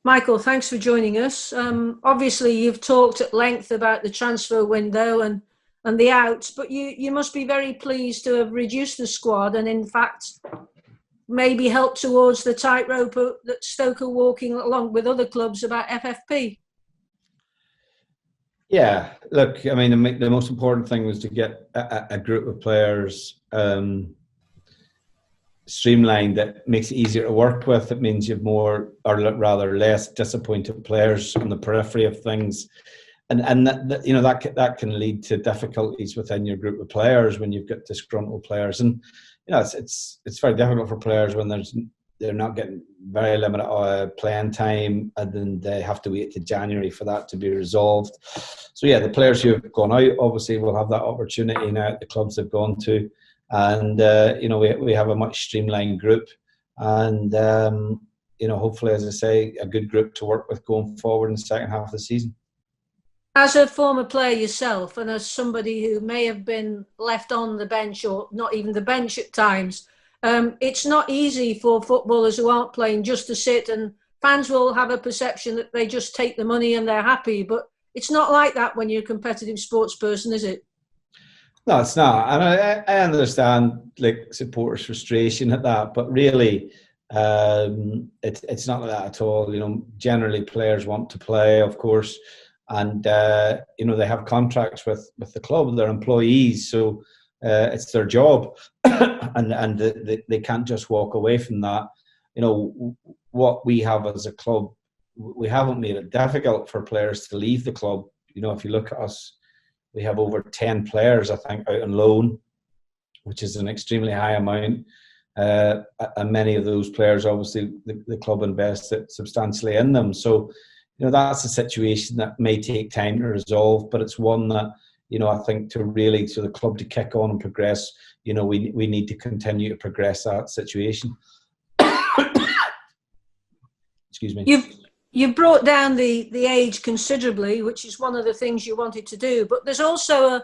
Michael, thanks for joining us. Obviously, you've talked at length about the transfer window and the outs, but you must be very pleased to have reduced the squad and, in fact, maybe help towards the tightrope that Stoke are walking along with other clubs about FFP. Yeah, look, I mean, the most important thing was to get a group of players streamlined that makes it easier to work with. It means you have more, or rather less, disappointed players on the periphery of things, and that can lead to difficulties within your group of players when you've got disgruntled players, and it's very difficult for players when they're not getting very limited playing time, and then they have to wait to January for that to be resolved. So yeah, the players who have gone out obviously will have that opportunity now at the clubs they've gone to, and we have a much streamlined group, and hopefully, as I say, a good group to work with going forward in the second half of the season. As a former player yourself, and as somebody who may have been left on the bench or not even the bench at times, it's not easy for footballers who aren't playing just to sit, and fans will have a perception that they just take the money and they're happy. But it's not like that when you're a competitive sports person, is it? No, it's not. And I understand like supporters' frustration at that, but really, it's not like that at all. Generally players want to play, of course, and they have contracts with the club, they're employees, so it's their job, and they can't just walk away from that. What we have as a club, we haven't made it difficult for players to leave the club. If you look at us, we have over 10 players, I think, out on loan, which is an extremely high amount. And many of those players, obviously, the club invested substantially in them. So, that's a situation that may take time to resolve, but it's one that, I think for the club to kick on and progress, we need to continue to progress that situation. Excuse me. You've brought down the age considerably, which is one of the things you wanted to do. But there's also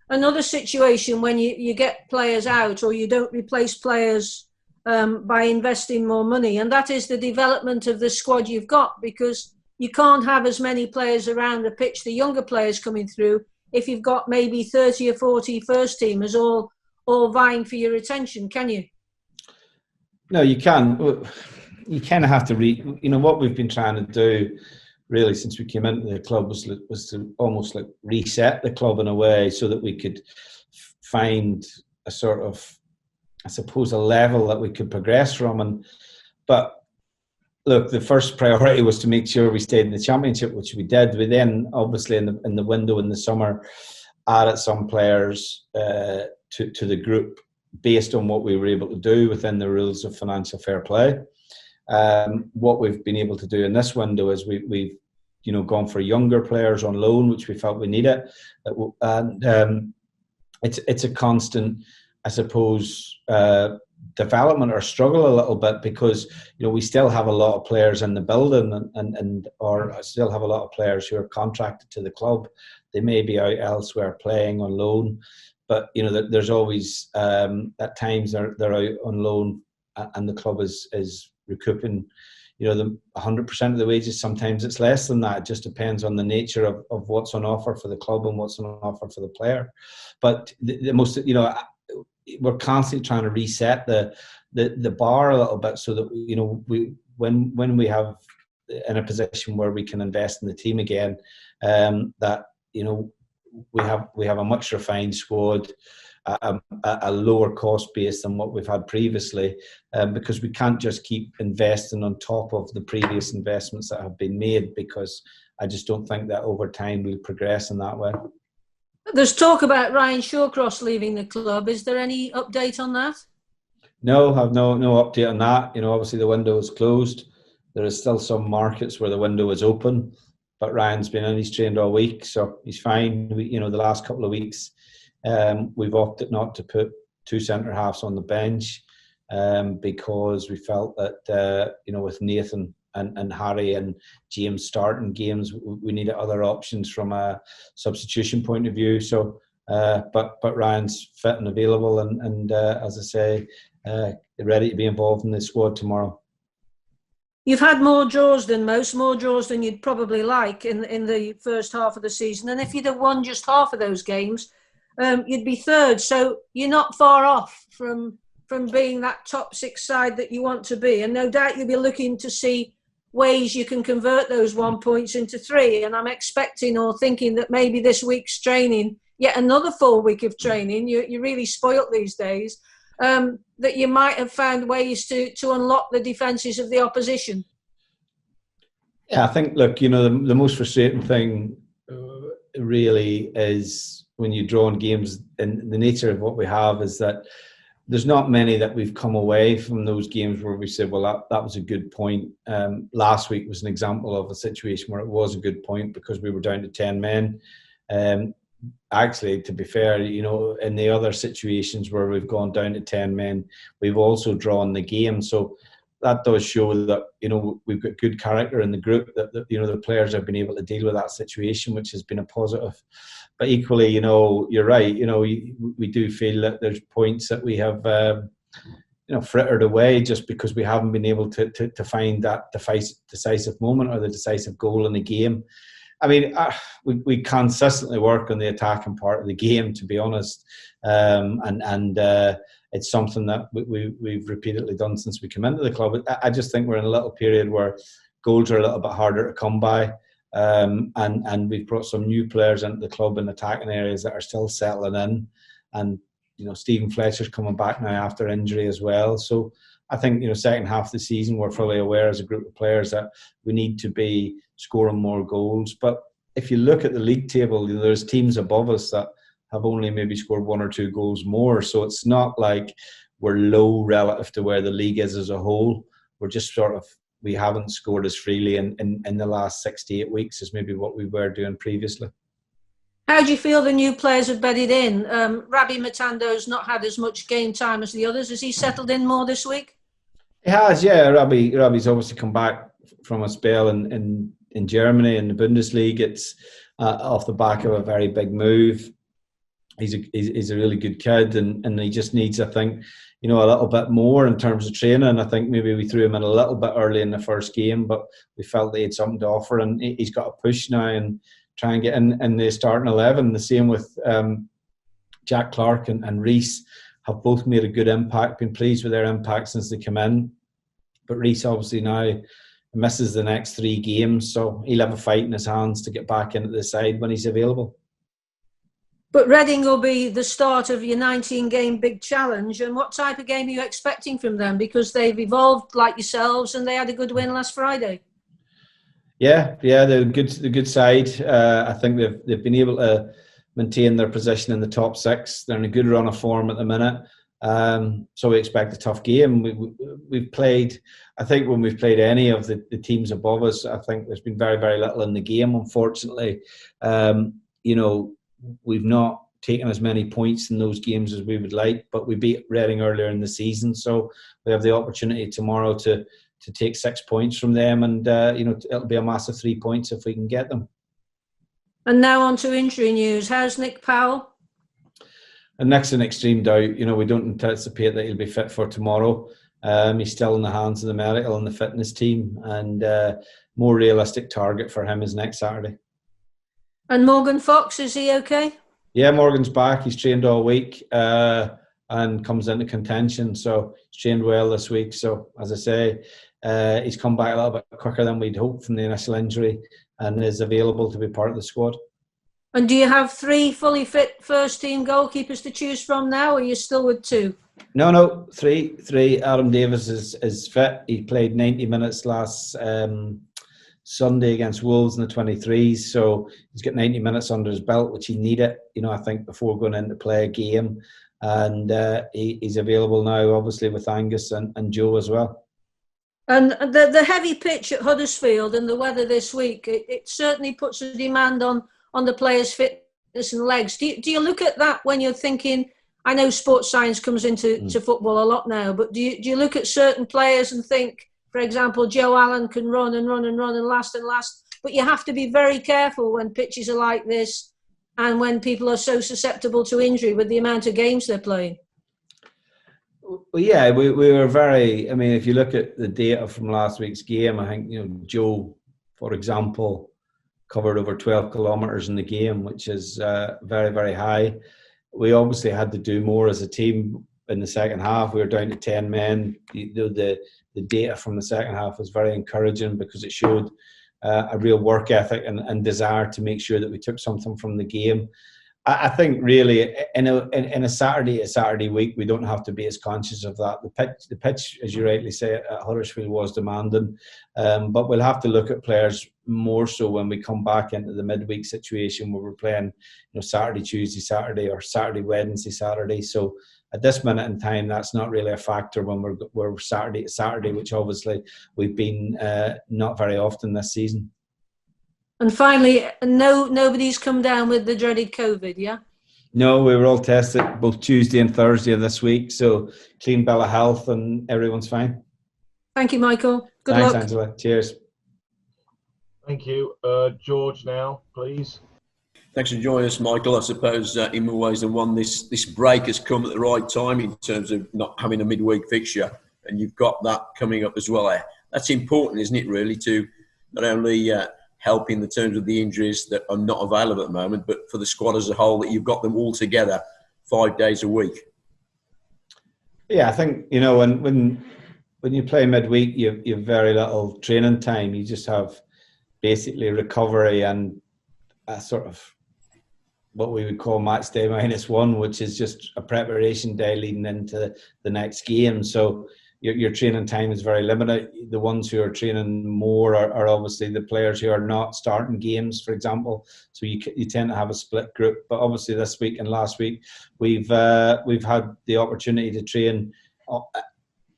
another situation when you get players out or you don't replace players by investing more money. And that is the development of the squad you've got, because you can't have as many players around the pitch, the younger players coming through, if you've got maybe 30 or 40 first teamers all vying for your attention, can you? No, you can. You kind of have to what we've been trying to do really since we came into the club was to almost like reset the club in a way so that we could find a sort of, I suppose, a level that we could progress from. But look, the first priority was to make sure we stayed in the championship, which we did. We then obviously in the window in the summer added some players to the group based on what we were able to do within the rules of financial fair play. What we've been able to do in this window is we've gone for younger players on loan, which we felt we needed, and it's a constant, I suppose, development or struggle a little bit, because we still have a lot of players in the building or still have a lot of players who are contracted to the club. They may be out elsewhere playing on loan, but there's always at times they're out on loan and the club is recouping the 100% of the wages. Sometimes it's less than that. It just depends on the nature of what's on offer for the club and what's on offer for the player. But the most, we're constantly trying to reset the bar a little bit so that we when we have in a position where we can invest in the team again, that we have a much refined squad, a lower cost base than what we've had previously, because we can't just keep investing on top of the previous investments that have been made, because I just don't think that over time we'll progress in that way. There's talk about Ryan Shawcross leaving the club. Is there any update on that? No, I've no update on that. Obviously the window is closed. There is still some markets where the window is open, but Ryan's been in, he's trained all week, so he's fine. The last couple of weeks, we've opted not to put two centre halves on the bench, because we felt that with Nathan and Harry and James starting games, we needed other options from a substitution point of view. So, but Ryan's fit and available, and as I say, ready to be involved in the squad tomorrow. You've had more draws than most, more draws than you'd probably like in the first half of the season. And if you'd have won just half of those games, you'd be third. So you're not far off from being that top six side that you want to be. And no doubt you'll be looking to see ways you can convert those 1 points into 3. And I'm expecting or thinking that maybe this week's training, yet another full week of training, you're really spoilt these days, that you might have found ways to unlock the defences of the opposition. Yeah, I think, look, the most frustrating thing really is when you draw on games, and the nature of what we have is that there's not many that we've come away from those games where we said, well, that was a good point. Last week was an example of a situation where it was a good point because we were down to 10 men. Actually, to be fair, in the other situations where we've gone down to 10 men, we've also drawn the game. So that does show that, we've got good character in the group, that the players have been able to deal with that situation, which has been a positive. But equally, you're right, we do feel that there's points that we have, frittered away just because we haven't been able to find that decisive moment or the decisive goal in the game. I mean, we consistently work on the attacking part of the game, to be honest, and it's something that we've repeatedly done since we came into the club. I just think we're in a little period where goals are a little bit harder to come by, and we've brought some new players into the club in attacking areas that are still settling in, and Stephen Fletcher's coming back now after injury as well. So I think, second half of the season, we're fully aware as a group of players that we need to be scoring more goals. But if you look at the league table, there's teams above us that have only maybe scored 1 or 2 goals more. So it's not like we're low relative to where the league is as a whole. We're just we haven't scored as freely in the last 6 to 8 weeks as maybe what we were doing previously. How do you feel the new players have bedded in? Rabbi Matando's not had as much game time as the others. Has he settled in more this week? He has, yeah. Rabbi's obviously come back from a spell in Germany in the Bundesliga. It's off the back of a very big move. He's a really good kid, and he just needs, I think, a little bit more in terms of training. I think maybe we threw him in a little bit early in the first game, but we felt that he had something to offer, and he's got a push now and try and get in the starting 11. The same with Jack Clark and Reece have both made a good impact, been pleased with their impact since they come in. But Reece obviously now misses the next 3 games, so he'll have a fight in his hands to get back into the side when he's available. But Reading will be the start of your 19-game big challenge. And what type of game are you expecting from them? Because they've evolved like yourselves and they had a good win last Friday. Yeah, they're a good side. I think they've been able to maintain their position in the top 6. They're in a good run of form at the minute. So we expect a tough game. We've played, I think when we've played any of the teams above us, I think there's been very, very little in the game, unfortunately. We've not taken as many points in those games as we would like, but we beat Reading earlier in the season. So we have the opportunity tomorrow to take 6 points from them, and it'll be a massive 3 points if we can get them. And now on to injury news. How's Nick Powell? And Nick's an extreme doubt. We don't anticipate that he'll be fit for tomorrow. He's still in the hands of the medical and the fitness team, and more realistic target for him is next Saturday. And Morgan Fox, is he okay? Yeah, Morgan's back. He's trained all week and comes into contention. So he's trained well this week. So as I say, he's come back a little bit quicker than we'd hoped from the initial injury and is available to be part of the squad. And do you have 3 fully fit first-team goalkeepers to choose from now, or are you still with 2? No, 3. Adam Davis is fit. He played 90 minutes last Sunday against Wolves in the 23s, so he's got 90 minutes under his belt, which he needed, I think, before going in to play a game. And he's available now, obviously, with Angus and Joe as well. And the heavy pitch at Huddersfield and the weather this week, it certainly puts a demand on the players' fitness and legs. Do you look at that when you're thinking, I know sports science comes into football a lot now, but do you look at certain players and think, for example, Joe Allen can run and last, but you have to be very careful when pitches are like this and when people are so susceptible to injury with the amount of games they're playing? Well, yeah, we were very. I mean, if you look at the data from last week's game, I think Joe, for example, covered over 12 kilometres in the game, which is very, very high. We obviously had to do more as a team in the second half. We were down to 10 men. The data from the second half was very encouraging because it showed a real work ethic and desire to make sure that we took something from the game. I think really in a Saturday week, we don't have to be as conscious of that. The pitch, as you rightly say, at Huddersfield was demanding, but we'll have to look at players more so when we come back into the midweek situation where we're playing, Saturday, Tuesday, Saturday, or Saturday, Wednesday, Saturday. So at this minute in time, that's not really a factor when we're Saturday to Saturday, which obviously we've been not very often this season. And finally, nobody's come down with the dreaded COVID, yeah? No, we were all tested both Tuesday and Thursday of this week. So clean bill of health and everyone's fine. Thank you, Michael. Good Thanks, luck. Angela. Cheers. Thank you. George now, please. Thanks for joining us, Michael. I suppose in more ways than one, this break has come at the right time in terms of not having a midweek fixture. And you've got that coming up as well. That's important, isn't it, really, to not only help in the terms of the injuries that are not available at the moment, but for the squad as a whole, that you've got them all together 5 days a week. Yeah, I think, when you play midweek, you have very little training time. You just have basically recovery and a sort of what we would call match day -1, which is just a preparation day leading into the next game. So your training time is very limited. The ones who are training more are obviously the players who are not starting games, for example. So you tend to have a split group. But obviously this week and last week, we've had the opportunity to train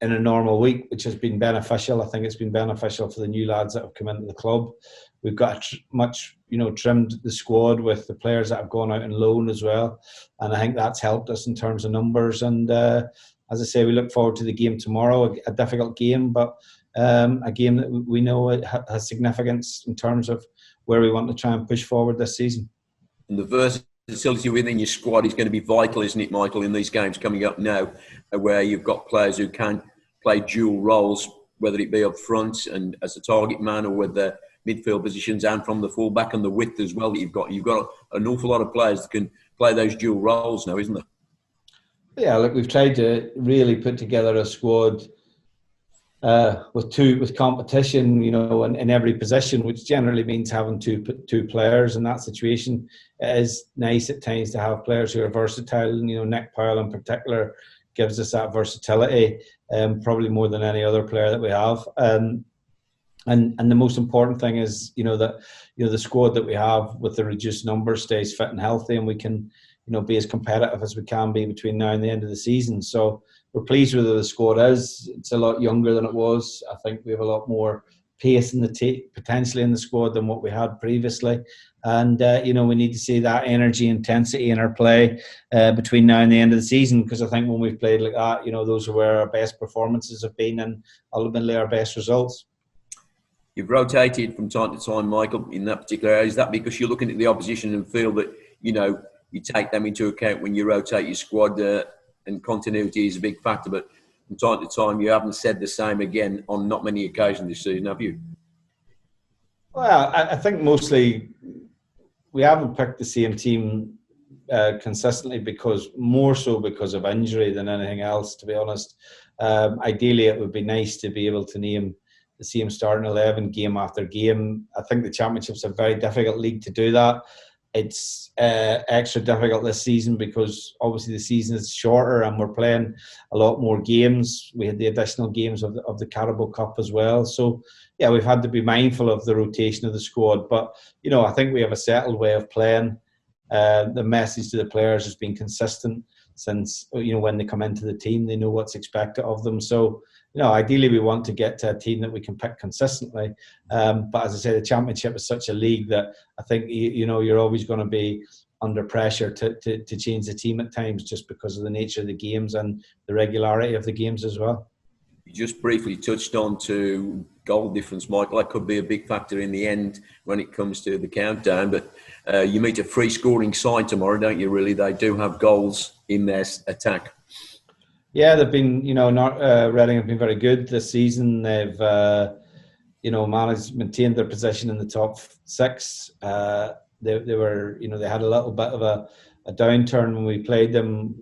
in a normal week, which has been beneficial. I think it's been beneficial for the new lads that have come into the club. We've got trimmed the squad with the players that have gone out on loan as well. And I think that's helped us in terms of numbers. And as I say, we look forward to the game tomorrow, a difficult game, but a game that we know it has significance in terms of where we want to try and push forward this season. And the versatility within your squad is going to be vital, isn't it, Michael, in these games coming up now, where you've got players who can play dual roles, whether it be up front and as a target man or with the midfield positions and from the fullback and the width as well. You've got an awful lot of players that can play those dual roles now, isn't there? Yeah, look, we've tried to really put together a squad with competition, in every position, which generally means having two players in that situation. It is nice at times to have players who are versatile. Nick Powell in particular gives us that versatility, probably more than any other player that we have. And the most important thing is, that the squad that we have with the reduced numbers stays fit and healthy, and we can be as competitive as we can be between now and the end of the season. So we're pleased with where the squad is. It's a lot younger than it was. I think we have a lot more pace in the potentially in the squad than what we had previously. And, we need to see that energy, intensity in our play between now and the end of the season, because I think when we've played like that, those are where our best performances have been and ultimately our best results. You've rotated from time to time, Michael, in that particular area. Is that because you're looking at the opposition and feel that, you take them into account when you rotate your squad, and continuity is a big factor? But from time to time, you haven't said the same again on not many occasions this season, have you? Well, I think mostly we haven't picked the same team consistently more so because of injury than anything else, to be honest. Ideally, it would be nice to be able to name the same starting 11 game after game. I think the Championship's a very difficult league to do that. It's extra difficult this season because obviously the season is shorter and we're playing a lot more games. We had the additional games of the Carabao Cup as well. So, yeah, we've had to be mindful of the rotation of the squad. But, I think we have a settled way of playing. The message to the players has been consistent since, when they come into the team, they know what's expected of them. So, ideally we want to get to a team that we can pick consistently. But as I say, the Championship is such a league that I think, you're always going to be under pressure to change the team at times just because of the nature of the games and the regularity of the games as well. You just briefly touched on to goal difference, Michael. That could be a big factor in the end when it comes to the countdown. But you meet a free scoring side tomorrow, don't you, really? They do have goals in their attack. Yeah, they've been, not Reading have been very good this season. They've, managed maintained their position in the top six. They were, they had a little bit of a downturn when we played them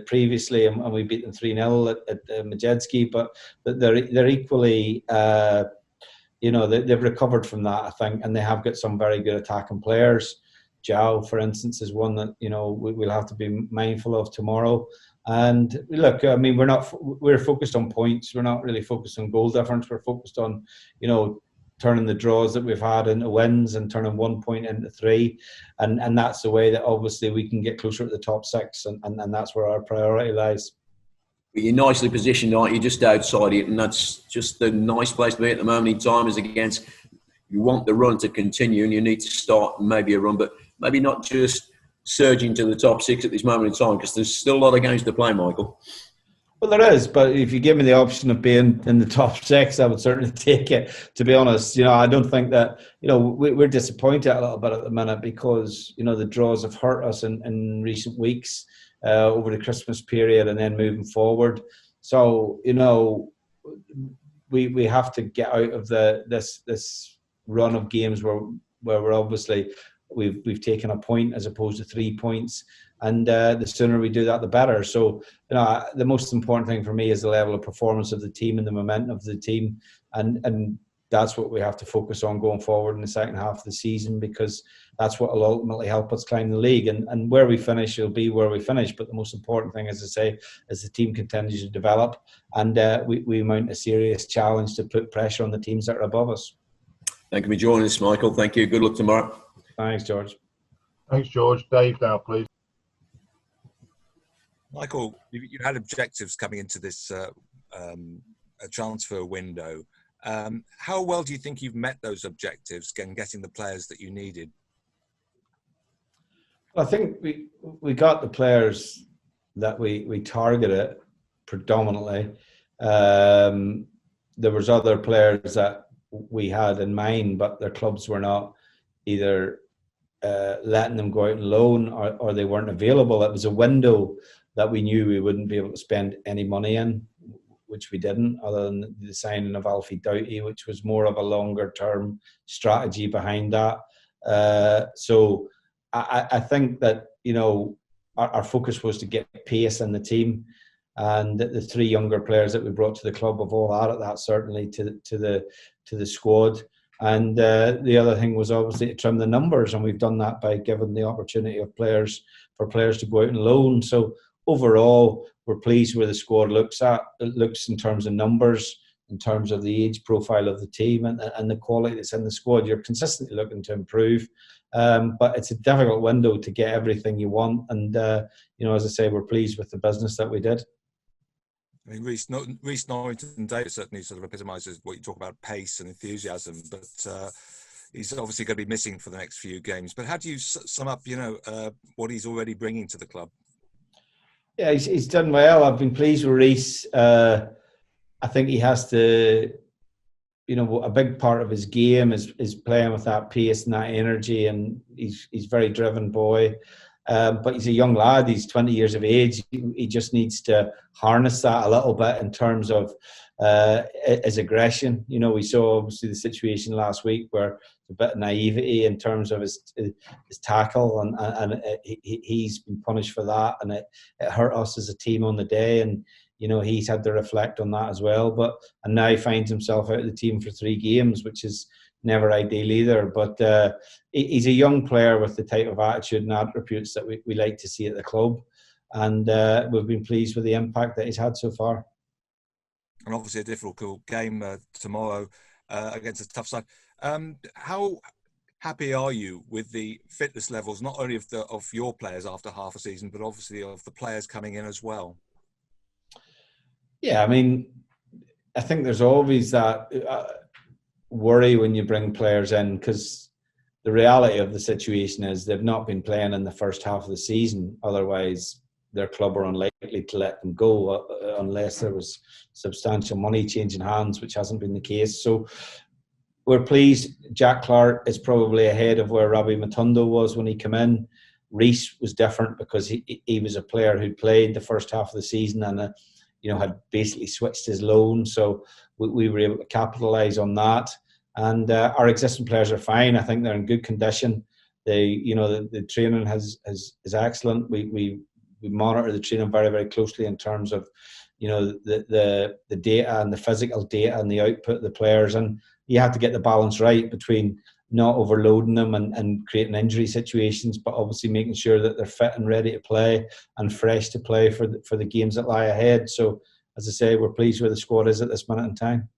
previously, and we beat them 3-0 at Majedzki. But they're equally, they've recovered from that, I think, and they have got some very good attacking players. Joe, for instance, is one that we'll have to be mindful of tomorrow. And look, I mean, we're focused on points. We're not really focused on goal difference. We're focused on, turning the draws that we've had into wins and turning 1 point into 3. And that's the way that obviously we can get closer to the top 6. And that's where our priority lies. But you're nicely positioned, aren't you? Just outside it, and that's just the nice place to be at the moment in time. Is against, you want the run to continue, and you need to start maybe a run, but maybe not just surging to the top 6 at this moment in time, because there's still a lot of games to play, Michael. Well, there is, but if you give me the option of being in the top 6, I would certainly take it. To be honest, I don't think that we're disappointed a little bit at the minute because the draws have hurt us in recent weeks. Over the Christmas period and then moving forward. So, we have to get out of this run of games where we're obviously we've taken a point as opposed to 3 points. And the sooner we do that, the better. So, the most important thing for me is the level of performance of the team and the momentum of the team. And that's what we have to focus on going forward in the second half of the season, because that's what will ultimately help us climb the league. And where we finish will be where we finish. But the most important thing, as I say, is the team continues to develop, and we mount a serious challenge to put pressure on the teams that are above us. Thank you for joining us, Michael. Thank you. Good luck tomorrow. Thanks, George. Thanks, George. Dave now, please. Michael, you had objectives coming into this transfer window. How well do you think you've met those objectives and getting the players that you needed? I think we got the players that we targeted predominantly. There was other players that we had in mind, but their clubs were not either letting them go out on loan or they weren't available. It was a window that we knew we wouldn't be able to spend any money in, which we didn't, other than the signing of Alfie Doughty, which was more of a longer-term strategy behind that. So I think that, our focus was to get pace in the team, and the 3 younger players that we brought to the club have all added that certainly to the squad. And the other thing was obviously to trim the numbers, and we've done that by giving the opportunity for players to go out on loan. So overall, we're pleased where the squad looks in terms of numbers, in terms of the age profile of the team and the quality that's in the squad. You're consistently looking to improve, but it's a difficult window to get everything you want. And, as I say, we're pleased with the business that we did. I mean, Reece Norrington Davis certainly sort of epitomises what you talk about, pace and enthusiasm, but he's obviously going to be missing for the next few games. But how do you sum up, what he's already bringing to the club? Yeah, he's done well. I've been pleased with Reece. I think he has to, a big part of his game is playing with that pace and that energy, and he's a very driven boy. But he's a young lad. He's 20 years of age. He just needs to harness that a little bit in terms of his aggression. We saw obviously the situation last week where a bit of naivety in terms of his tackle, and he's been punished for that, and it hurt us as a team on the day. And he's had to reflect on that as well. And now he finds himself out of the team for 3 games, which is never ideal either. But he's a young player with the type of attitude and attributes that we like to see at the club, and we've been pleased with the impact that he's had so far. And obviously a difficult game tomorrow against a tough side. How happy are you with the fitness levels, not only of your players after half a season, but obviously of the players coming in as well? Yeah, I mean, I think there's always that worry when you bring players in, because the reality of the situation is they've not been playing in the first half of the season. Otherwise, their club are unlikely to let them go unless there was substantial money changing hands, which hasn't been the case. So we're pleased. Jack Clark is probably ahead of where Robbie Matondo was when he came in. Reece was different because he was a player who played the first half of the season and had basically switched his loan, so we were able to capitalise on that. And our existing players are fine. I think they're in good condition. The training is excellent. We monitor the training very, very closely in terms of the data and the physical data and the output of the players, and you have to get the balance right between not overloading them and creating injury situations, but obviously making sure that they're fit and ready to play and fresh to play for the games that lie ahead. So, as I say, we're pleased where the squad is at this minute in time.